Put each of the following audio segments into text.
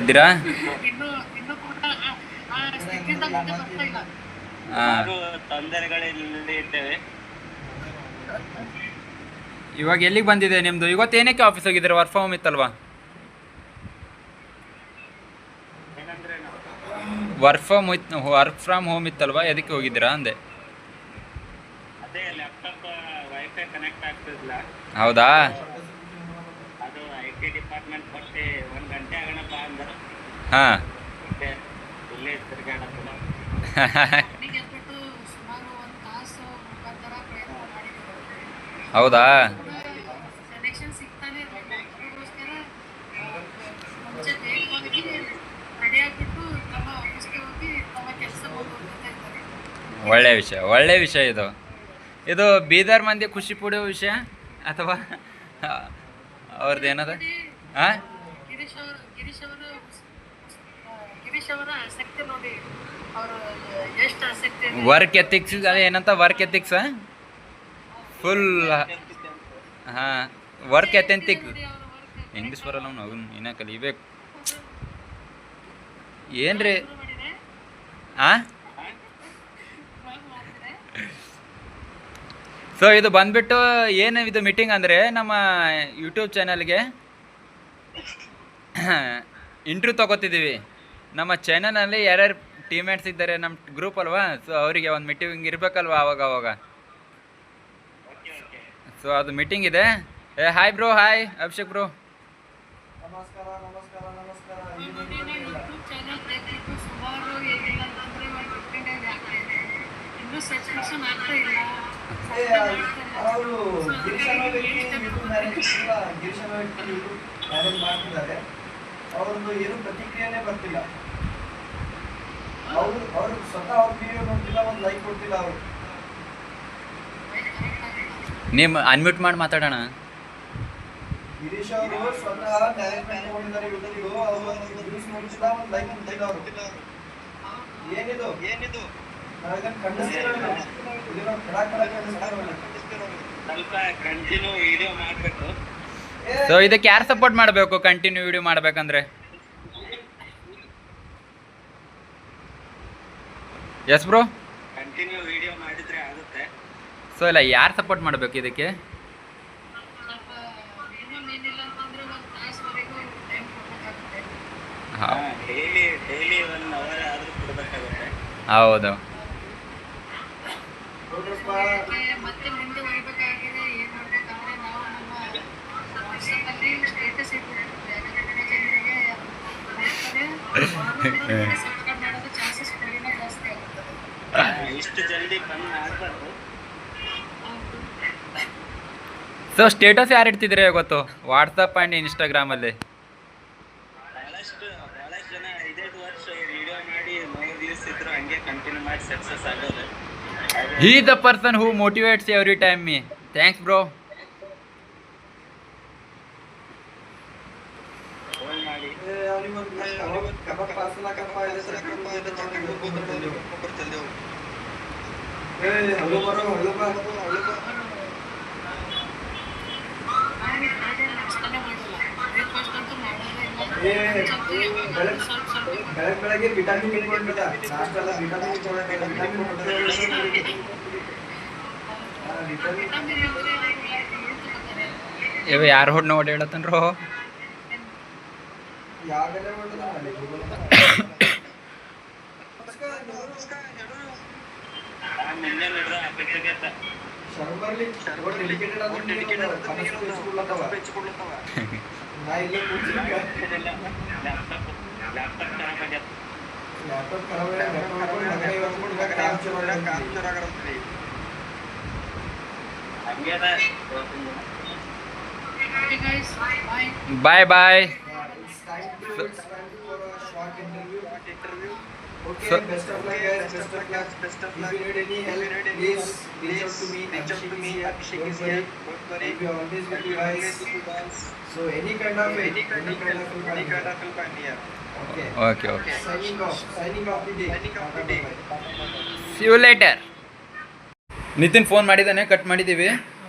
ಇದ್ದೀರಾ? ಇವಾಗ ಎಲ್ಲಿಗೆ ಬಂದಿದೆ ನಿಮ್ದು? ಇವತ್ತು ಏನಕ್ಕೆ ಆಫೀಸ್ ಹೋಗಿದ್ದೀರಾ? ವರ್ಕ್ ಫ್ರಮ್ ಹೋಮ್ ಇತ್ತಲ್ವಾ? ವರ್ಕ್ ಫ್ರಮ್ ಹೋಮ್ ಇತ್ತಲ್ವಾ, ಎದಕ್ಕೆ ಹೋಗಿದ್ದೀರಾ ಅಂದೆ. ಹೌದಾ? ಹಾಂ. ಹೌದಾ? ಒಳ್ಳೆ ವಿಷಯ ಇದು. ಇದು ಬೀದರ್ ಮಂದಿ ಖುಷಿ ಪಡೋ ವಿಷಯ ಅಥವಾ ಅವ್ರದ್ದು ಏನದ? ಹಾಂ, ವರ್ಕ್ ಎಥಿಕ್ಸ್ ಏನಂತ? Work ethics full. ಹಾಂ, ವರ್ಕ್ ಎಥೆಂಟಿಕ್. ಇಂಗ್ಲೀಷ್ ಬರಲ್ಲ ನಾವು ಇನ್ನೂ ಕಲಿಬೇಕು. ಏನ್ರಿ? ಹಾಂ, ಸೊ ಇದು ಬಂದ್ಬಿಟ್ಟು ಏನು ಇದು ಮೀಟಿಂಗ್ ಅಂದರೆ, ನಮ್ಮ ಯೂಟ್ಯೂಬ್ ಚಾನಲ್ಗೆ ಇಂಟ್ರ್ಯೂ ತೊಗೋತಿದ್ದೀವಿ. ನಮ್ಮ ಚಾನಲಲ್ಲಿ ಯಾರ್ಯಾರು ಟೀಮ್ಮೇಟ್ಸ್ ಇದ್ದಾರೆ, ನಮ್ಮ ಗ್ರೂಪ್ ಅಲ್ವಾ, ಸೊ ಅವರಿಗೆ ಒಂದು ಮೀಟಿಂಗ್ ಇರಬೇಕಲ್ವ ಅವಾಗ. ಸೊ ಅದು ಮೀಟಿಂಗ್ ಇದೆ. Hi bro. Hi Abhishek bro. ಅವ್ರದ್ದು ಏನು ಪ್ರತಿಕ್ರಿಯೆನೇ ಬರ್ತಿಲ್ಲ. ಅವ್ರು ಸ್ವತಃ ಅವ್ರ ವಿಡಿಯೋ ನೋಡ್ತಿಲ್ಲ, ಒಂದು ಲೈಕ್ ಕೊಡ್ತಿಲ್ಲ ಅವರು. ನಿಮ್ಮ ಅನ್ಮ್ಯೂಟ್ ಮಾಡಿ ಮಾತಾಡೋಣ. ಗಿರೀಶ್ ಅವರು ಸ್ವತಃ ಡೈರೆಕ್ಟ್ ತಗೊಂಡಿದ್ದಾರೆ ಯೂಟ್ಯೂಬ್ಗೆ, ಅವರು ನ್ಯೂಸ್ ನೋಡ್ತಿಲ್ಲ, ಒಂದು ಲೈಕ್ ಕೊಡ್ತಿಲ್ಲ ಅವರು. ಏನಿದು ನಾವೇನು ಖಂಡಿಸ್ತಿರೋಲ್ಲ, ಇದನ್ನ ಸ್ವಲ್ಪ ಕಂಟಿನ್ಯೂ ವಿಡಿಯೋ ಮಾಡಬೇಕು. ಸೊ ಇದಕ್ಕೆ ಯಾರು ಸಪೋರ್ಟ್ ಮಾಡಬೇಕು ಕಂಟಿನ್ಯೂ ವಿಡಿಯೋ ಮಾಡಬೇಕಂದ್ರೆ? ಎಸ್ ಬ್ರೋ, ಕಂಟಿನ್ಯೂ ವಿಡಿಯೋ ಮಾಡಿದ್ರೆ ಆಗುತ್ತೆ. ಸೊ ಇಲ್ಲ, ಯಾರು ಸಪೋರ್ಟ್ ಮಾಡಬೇಕು ಇದಕ್ಕೆ? ಹೌದು. ಸೊ ಸ್ಟೇಟಸ್ ಯಾರು ಇಡ್ತಿದ್ರೆ ಗೊತ್ತು? ವಾಟ್ಸಪ್ ಆ್ಯಂಡ್ ಇನ್ಸ್ಟಾಗ್ರಾಮಲ್ಲಿ he the person who motivates every time me. Thanks bro. ಬೆಳಗ್ಗೆ ವಿಟಮಿನ್ ಇಟ್ಕೊಂಡ್ಬಿಟ್ಟ, ನಾಷ್ಟ ಎಲ್ಲ ವಿಟಮಿನ್ ಇವ ಯಾರು ಹೊಡ್ ನೋಡಿ ಹೇಳತ್ತನ್ರೋ? Bye bye. It's time for a short interview. Okay, So, best of luck guys, best of luck. If you need any help, please reach out to me. Abhishek is here. Don't worry. We are always with you guys. So any kind of help I'm here. okay. Signing off the day. See you later. Nitin phone ಮಾಡಿದ್ದಾನೆ, cut ಮಾಡಿದ್ದೀವಿ.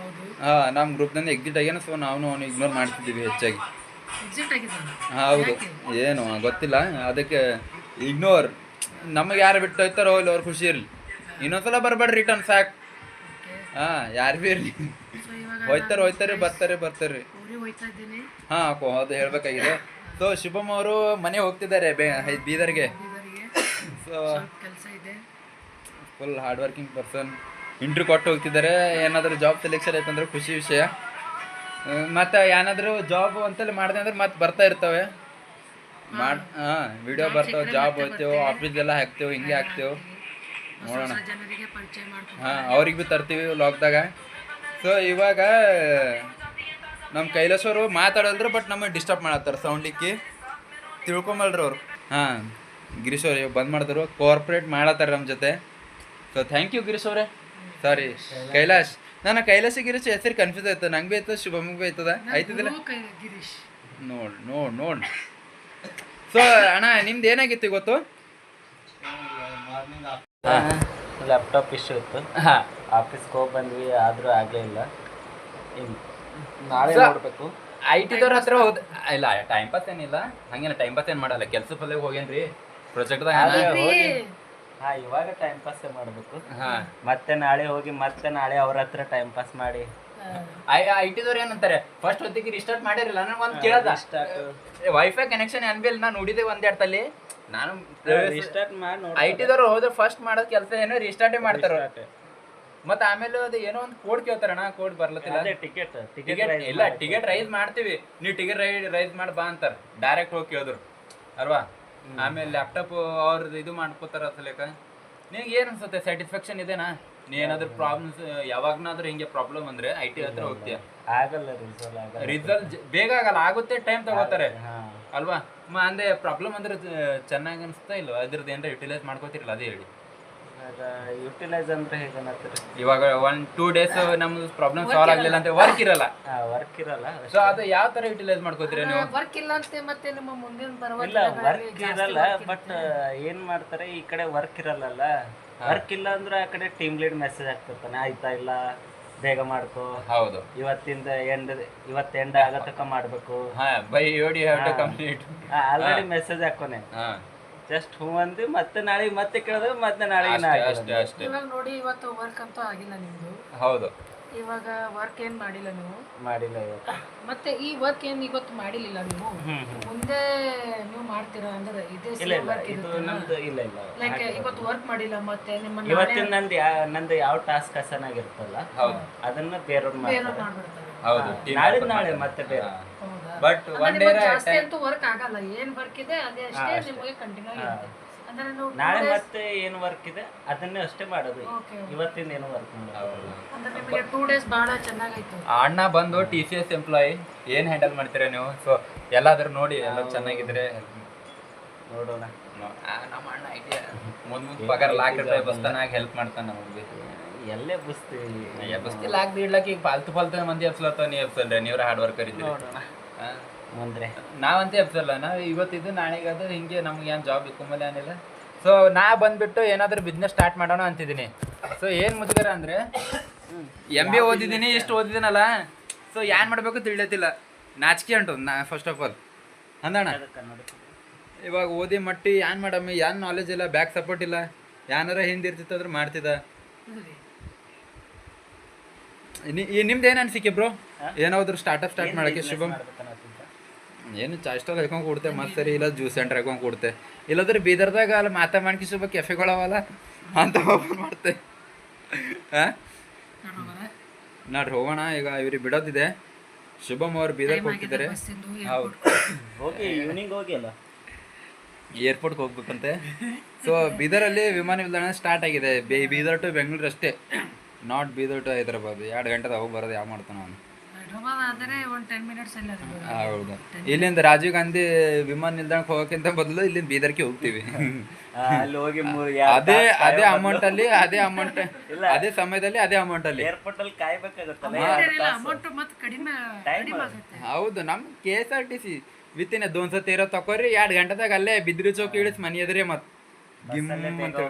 ಹಾಂ, ನಮ್ಮ ಗ್ರೂಪ್ನಲ್ಲಿ exit ಆಗ್ಯಾನ. So ನಾವು ಅವನು ignore ಮಾಡ್ತಿದ್ದೀವಿ ಹೆಚ್ಚಾಗಿ. Exit ಆಗಿದ್ದಾನೆ. ಹೌದು ಯಾಕೆ? ಏನು ಗೊತ್ತಿಲ್ಲ, ಅದಕ್ಕೆ ಇಗ್ನೋರ್. ನಮಗೆ ಯಾರು ಬಿಟ್ಟು ಹೋಯ್ತಾರೋ ಹೋಗ್ಲಿ, ಅವ್ರು ಖುಷಿ ಇರಲಿ. ಇನ್ನೊಂದ್ಸಲ ಬರಬೇಡ್ರಿ ರಿಟರ್ನ್ ಸಾಕು. Okay. ಹಾಂ, ಯಾರು ಭೀ ಇರಲಿ, So ಇವಾಗ ಹೋಯ್ತಾರೆ ನಾನು ಬರ್ತಾರೆ. ಊರಿಗೆ ಹೋಗ್ತಾ ಇದ್ದೀನಿ. ಹಾಂ, ಅದು ಹೇಳಬೇಕಾಗಿದೆ. ಸೊ ಶುಭಮ್ ಅವರು ಮನೆ ಹೋಗ್ತಿದ್ದಾರೆ ಬೀದರ್ಗೆ. ಬೀದರ್ಗೆ ಸೊ ಸ್ವಲ್ಪ ಕೆಲಸ ಇದೆ. Full hard working person. Interview ಕೊಟ್ಟು ಹೋಗ್ತಿದ್ದಾರೆ. ಏನಾದರೂ ಜಾಬ್ ಸೆಲೆಕ್ಷನ್ ಆಯ್ತಂದ್ರೆ ಖುಷಿ ವಿಷಯ. ಮತ್ತು ಏನಾದರೂ ಜಾಬ್ ಅಂತೇಳಿ ಮಾಡಿದೆ ಅಂದ್ರೆ ಮತ್ತೆ ಬರ್ತಾ ಇರ್ತವೆ. ವಿಡಿಯೋ ಬರ್ತಾವೆ, ಜಾಬ್ ಹೋಗ್ತೇವೆ, ಆಫೀಸ್ಗೆಲ್ಲ ಹಾಕ್ತೇವೆ, ಹಿಂಗೆ ಹಾಕ್ತೇವೆ. ನೋಡೋಣ. ಹೊಸ ಜನರಿಗೆ ಪರಿಚಯ ಮಾಡ್ಕೊಂಡು ಹಾಂ, ಅವ್ರಿಗೆ ಭೀ ತರ್ತೀವಿ ವ್ಲಾಗ್ದಾಗ. ಸೊ ಇವಾಗ ನಮ್ಮ ಕೈಲಾಸವರು ಮಾತಾಡಲ್ರು, ಬಟ್ ನಮಗೆ ಡಿಸ್ಟರ್ಬ್ ಮಾಡತ್ತಾರೆ ಸೌಂಡಿಕ್ಕಿ, ತಿಳ್ಕೊಂಬಲ್ರಿ ಅವರು. ಹಾಂ, ಗಿರೀಶ್ ಅವ್ರು ಬಂದ್ ಮಾಡಿದ್ರು, ಕೋಆಪ್ರೇಟ್ ಮಾಡತ್ತಾರೆ ನಮ್ಮ ಜೊತೆ. ಸೊ ಥ್ಯಾಂಕ್ ಯು ಗಿರೀಶ್ ಅವರೇ. ಸಾರಿ ಕೈಲಾಶ್, ನಾನು ಕೈಲಾಸ ಗಿರೀಶ್ ಹೆಸರು ಕನ್ಫ್ಯೂಸ್ ಆಯ್ತು. ನಂಗೆ ಭೀ ಆಯ್ತದ, ಶುಭಮ್ಗೆ ಭೀ ಆಯ್ತದ, ಆಯ್ತದಿಲ್ಲ. ಗಿರೀಶ್ ನೋಡ್. ಸೊ ಅಣ್ಣ, ನಿಮ್ದು ಏನಾಗಿತ್ತು ಗೊತ್ತು? ಲ್ಯಾಪ್ಟಾಪ್ ಇಶ್ಯೂ ಇತ್ತು, ಹಾಂ, ಆಫೀಸ್ಗೆ ಹೋಗಿ ಬಂದ್ವಿ, ಆದರೂ ಆಗಲೇ ಇಲ್ಲ. ನಾಳೆ So- ನೋಡಬೇಕು. IT ದವ್ರ ಹತ್ರ ಹೋದ ಇಲ್ಲ, ಟೈಮ್ ಪಾಸ್ ಏನಿಲ್ಲ, ಹಂಗೇನ ಟೈಮ್ ಪಾಸ್ ಏನು ಮಾಡಲ್ಲ, ಕೆಲಸ ಫಲ ಹೋಗೇನ್ರಿ ಪ್ರಾಜೆಕ್ಟ್ದಾಗ. ಹಾಂ, ಇವಾಗ ಟೈಮ್ ಪಾಸೇ ಮಾಡಬೇಕು. ಹಾಂ, ಮತ್ತೆ ನಾಳೆ ಹೋಗಿ ಮತ್ತೆ ನಾಳೆ ಅವ್ರ ಹತ್ರ ಟೈಮ್ ಪಾಸ್ ಮಾಡಿ IT ದವ್ರು ಏನಂತಾರೆ, ಫಸ್ಟ್ ಹೊತ್ತಿಗೆ ರಿಸ್ಟಾರ್ಟ್ ಮಾಡಿರಲ್ಲ. ನಾನು ಒಂದು ಕೇಳ್ದ, ವೈಫೈ ಕನೆಕ್ಷನ್ ಅನ್ಬಿಲ್ ನಾನು ನೋಡಿದೆ ಒಂದೆರಡು ತಲ್ಲಿ. ನಾನು ರಿಸ್ಟಾರ್ಟ್ ಮಾಡಿ IT ದವ್ರು ಹೋದ್ರೆ ಫಸ್ಟ್ ಮಾಡೋದು ಕೆಲಸ ಏನೋ ರಿಸ್ಟಾರ್ಟೇ ಮಾಡ್ತಾರ. ಮತ್ತೆ ಆಮೇಲೆ ಅದು ಏನೋ ಒಂದು ಕೋಡ್ ಕೇಳ್ತಾರಣ್ಣ, ಕೋಡ್ ಬರ್ಲತ್ತಿಲ್ಲ. ಟಿಕೆಟ್ ಇಲ್ಲ, ಟಿಕೆಟ್ ರೈಸ್ ಮಾಡ್ತೀವಿ, ನೀವು ಟಿಕೆಟ್ ರೈಸ್ ಮಾಡಿ ಬಾ ಅಂತಾರೆ, ಡೈರೆಕ್ಟ್ ಹೋಗಿ ಕೇಳಿದ್ರು ಅಲ್ವಾ. ಆಮೇಲೆ ಲ್ಯಾಪ್ಟಾಪ್ ಅವ್ರದ್ದು ಇದು ಮಾಡ್ಕೋತಾರ ಅಸಲೇಕ. ನಿನಗೆ ಏನು ಅನ್ಸುತ್ತೆ, ಸ್ಯಾಟಿಸ್ಫ್ಯಾಕ್ಷನ್ ಇದೆನಾ? ನೀ ಏನಾದ್ರು ಪ್ರಾಬ್ಲಮ್ಸ್ ಯಾವಾಗನಾದ್ರೂ ಹಿಂಗೆ ಪ್ರಾಬ್ಲಮ್ ಅಂದ್ರೆ IT ಹತ್ರ ಹೋಗ್ತೀಯ, ಆಗಲ್ಲ ರಿಸಲ್ಟ್ ಬೇಗ ಆಗಲ್ಲ, ಆಗುತ್ತೆ, ಟೈಮ್ ತಗೋತಾರೆ ಹಾಂ. ಅಲ್ವಾ. ಅಂದ್ರೆ ಪ್ರಾಬ್ಲಮ್ ಅಂದ್ರೆ ಚೆನ್ನಾಗಿ ಅನಿಸ್ತಾ ಇಲ್ವಾ, ಅದ್ರದ್ದು ಏನಾರ ಯುಟಿಲೈಸ್ ಮಾಡ್ಕೋತಿರಲ್ಲ, ಅದೇ ಹೇಳಿ. ಯುಟಿಲೈಸ್ ಅಂದ್ರೆ ಹೇಗನ್ನತ್ತೀರಿ? ಇವಾಗ 1-2 ಡೇಸ್ ನಮ್ದು ಪ್ರಾಬ್ಲಮ್ ಸಾಲ್ವ್ ಆಗ್ಲಿಲ್ಲ ಅಂತ ವರ್ಕ್ ಇರಲ್ಲ. ವರ್ಕ್ ಇರಲ್ಲ. ಸೊ ಅದು ಯಾವ ತರ ಯುಟಿಲೈಸ್ ಮಾಡ್ಕೋತೀರಾ ನೀವು? ವರ್ಕ್ ಇಲ್ಲ ಅಂತ ಮತ್ತೆ ನಿಮ್ಮ ಮುಂದಿನ ಇಲ್ಲ, ವರ್ಕ್ ಇರಲ್ಲ, ಬಟ್ ಏನ್ ಮಾಡ್ತಾರೆ, ಈ ಕಡೆ ವರ್ಕ್ ಇರಲ್ಲ. ವರ್ಕ್ ಇಲ್ಲ ಅಂದ್ರೆ ಆ ಕಡೆ ಟೀಮ್ ಲೀಡ್ ಮೆಸೇಜ್ ಆಗ್ತಿರ್ತಾನೆ, ಆಯ್ತಾ ಇಲ್ಲ ಬೇಗ ಮಾಡ್ಕೋ, ಹೌದು, ಇವತ್ತು ಎಂಡ್ ಆಗತಕ್ಕ ಮಾಡ್ಬೇಕು, ಹಾ, ಬೈ ಯೋಡಿ have to complete. Already message ಹಾಕೋನೆ. ಹಾ, ಜಸ್ಟ್ ಹೂ ಅಂದು ಮತ್ತೆ ನಾಳೆಗೆ ಮತ್ತೆ ಕೇಳಿದ್ರೆ ಮತ್ತೆ ನಾಳೆಗೆ ಅಷ್ಟೇ. ಇವಾಗ ನೋಡಿ, ಇವತ್ತು ವರ್ಕ್ ಅಂತೂ ಆಗಿಲ್ಲ ನಿಮ್ದು. ಹೌದು, ಇವಾಗ ವರ್ಕ್ ಏನ್ ಮಾಡಿಲ್ಲ ನೀವು, ಮಾಡಿಲ್ಲ ಇವತ್ತು. ಮತ್ತೆ ಈ ವರ್ಕ್ ಏನ್ ಇವತ್ತು ಮಾಡಿಲ್ಲ ನೀವು, ಮುಂದೆ ನೀವು ಮಾಡ್ತೀರಾ ಅಂದ್ರೆ ಇದೇ ಇಲ್ಲ ಇಲ್ಲ, ಇದು ನಮ್ದು ಇಲ್ಲ ಇಲ್ಲ. ಲೈಕ್ ಇವತ್ತು ವರ್ಕ್ ಮಾಡಿಲ್ಲ ಮತ್ತೆ ನಿಮ್ಮ ಇವತ್ತಿನ ನಂದು ಯಾವ ಟಾಸ್ಕ್ ಅಸನಾಗಿರುತ್ತಲ್ಲ, ಹೌದು, ಅದನ್ನ ಬೇರೆಯವ್ರು ಮಾಡ್ತಾರೆ. ಮಾಡ್ಬಿಡ್ತಾರೆ. ಹೌದು. ನಾಳೆ ಮತ್ತೆ ಬೇರೆ. ಹೌದಾ? ಬಟ್ ಅಂದ್ರೆ ಒನ್ ಡೇ ನಿಮಗೆ ಜಾಸ್ತಿ ಅಂತೂ ವರ್ಕ್ ಆಗಲ್ಲ, ಏನ್ ವರ್ಕ್ ಇದೆ ಅದೇ ಅಷ್ಟೇ ನಿಮಗೆ ಕಂಟಿನ್ಯೂ ಆಗಿರುತ್ತೆ. ಅಂದ್ರೆ ನೀವು ನಾಳೆ ಮತ್ತೆ ಏನು ವರ್ಕ್ ಇದೆ ಅದನ್ನೇ ಅಷ್ಟೇ ಮಾಡೋದು. Okay. ಇವತ್ತಿಂದ ಏನು ವರ್ಕ್ ಮಾಡೋದು. ಅಂದ್ರೆ ನಿಮಗೆ 2 ಡೇಸ್ ಬಹಳ ಚೆನ್ನಾಗಾಯ್ತು. ಅಣ್ಣ ಬಂದು TCS ಎಂಪ್ಲಾಯಿ, ಏನ್ ಹ್ಯಾಂಡಲ್ ಮಾಡ್ತೀರಾ ನೀವು? ಸೊ ಎಲ್ಲಾದ್ರೂ ನೋಡಿ, ಎಲ್ಲ ಚೆನ್ನಾಗಿದ್ರೆ ನೋಡೋಣ. ನಮ್ಮ ಅಣ್ಣ ಐಡಿಯಾ ಮುಂದೆ ಪಗಾರ ₹1,00,000 ಬಸ್ತಾನಾಗ ಹೆಲ್ಪ್ ಮಾಡ್ತಾನೆ ನಮಗೆ. ಎಲ್ಲೇ ಬುಸ್ತೀವಿ ಬಸ್ತಿ ಲಾಕ್ ಇಡ್ಲಕ್ಕೆ ಈಗ ಪಾಲ್ತು ಮಂದಿ ಎಬ್ಸ್ಲತ್ತ, ನೀ ಎಬ್ಸಲ್ರಿ, ನೀವ್ರ ಹಾರ್ಡ್ ವರ್ಕರ್ ಇದ್ರಿ. ನೋಡೋಣ ಮುಂದೆ. ನಾವಂತೆ ಎಬ್ಸಲ್ಲ, ನಾವು ಇವತ್ತಿದ್ದು ನಾಳೆಗೆ ಅದು ಹಿಂಗೆ ನಮ್ಗೆ ಏನು ಜಾಬ್ ಇಕ್ಕೊಂಬಲ್ಲ ಏನಿಲ್ಲ. ಸೊ ನಾ ಬಂದ್ಬಿಟ್ಟು ಏನಾದರೂ ಬಿಸ್ನೆಸ್ ಸ್ಟಾರ್ಟ್ ಮಾಡೋಣ ಅಂತಿದ್ದೀನಿ. ಸೊ ಏನು ಮುದ್ಗಾರ ಅಂದರೆ MBA ಓದಿದ್ದೀನಿ, ಇಷ್ಟು ಓದಿದ್ದೀನಲ್ಲ, ಸೊ ಏನು ಮಾಡಬೇಕು ತಿಳಿಯತ್ತಿಲ್ಲ, ನಾಚಿಕೆ ಉಂಟು ನಾ ಫಸ್ಟ್ ಆಫ್ ಆಲ್ ಅಂದಣ್ಣ. ಇವಾಗ ಓದಿ ಮಟ್ಟಿ ಏನು ಮಾಡಮ್ಮಿ, ಏನು ನಾಲೆಜ್ ಇಲ್ಲ, ಬ್ಯಾಕ್ ಸಪೋರ್ಟ್ ಇಲ್ಲ, ಏನಾರ ಹಿಂದೆ ಇರ್ತಿತ್ತಂದ್ರೆ ಮಾಡ್ತಿದ್ದ. ನಿಮ್ದು ಏನು ಅನ್ಸಿಕೆ ಬ್ರೋ, ಏನಾದ್ರು ಸ್ಟಾರ್ಟ್ ಮಾಡೋಕ್ಕೆ? ಶುಭಮ್ ಏನು ಚಾಸ್ಟಲ್ಲಿ ಹಾಕೊಂಡು ಕೊಡ್ತೆ ಮತ್ತೆ ಸರಿ, ಇಲ್ಲ ಜ್ಯೂಸ್ ಸೆಂಟರ್ ಹಾಕೊಂಡು ಕೊಡ್ತೆ, ಇಲ್ಲಾಂದ್ರೆ ಬೀದರ್ದಾಗ ಅಲ್ಲಿ ಮಾತಾ ಮಾಡ್ಕಿ ಶುಭ ಕೆಫೆಗಳವಲ್ಲ ಅಂತ ಓಪನ್ ಮಾಡ್ತೆ. ಹಾಂ, ನೋಡ್ರಿ ಹೋಗೋಣ, ಈಗ ಇವ್ರಿಗೆ ಬಿಡೋದಿದೆ. ಶುಭಮ್ ಅವ್ರು ಬೀದರ್ಗೆ ಹೋಗ್ತಿದ್ದಾರೆ. ಹೌದು, ಹೋಗಿ ಈವ್ನಿಂಗ್ ಹೋಗಿ ಅಲ್ಲ ಏರ್ಪೋರ್ಟ್ಗೆ ಹೋಗ್ಬೇಕಂತೆ. ಸೊ ಬೀದರಲ್ಲಿ ವಿಮಾನ ನಿಲ್ದಾಣ ಸ್ಟಾರ್ಟ್ ಆಗಿದೆ. ಬೀದರ್ ಟು ಬೆಂಗಳೂರು ಅಷ್ಟೇ, ನಾಟ್ ಬೀದರ್ ಟು ಹೈದರಾಬಾದ್. 2 ಗಂಟೆದಾಗ ಹೋಗಿ ಬರೋದು ಯಾವ ಮಾಡ್ತಾನೆ ಅವನು. ಹೌದು, ಇಲ್ಲಿಂದ ರಾಜೀವ್ ಗಾಂಧಿ ವಿಮಾನ ನಿಲ್ದಾಣಕ್ಕೆ ಹೋಗೋಕ್ಕಿಂತ ಬದಲು ಇಲ್ಲಿಂದ ಬೀದರ್ಗೆ ಹೋಗ್ತೀವಿ. ಅಲ್ಲಿ ಹೋಗಿ ಅದೇ ಅಮೌಂಟ್ ಅಲ್ಲಿ, ಅದೇ ಸಮಯದಲ್ಲಿ ಅದೇ ಅಮೌಂಟ್ ಅಲ್ಲಿ ಏರ್ಪೋರ್ಟ್ ಅಲ್ಲಿ ಕಾಯ್ಬೇಕಾಗತ್ತಲ್ಲ. ಹೌದು, ನಮ್ KSRTC ವಿತಿನ್ 213 ತಕೋರಿ, 2 ಗಂಟೆದಾಗ ಅಲ್ಲೇ ಬಿದ್ರಿ ಚೌಕ್ ಇಳಿಸ್ ಮನಿ ಎದ್ರಿ ಮತ್ ಗಿಮ್ ಅಂತ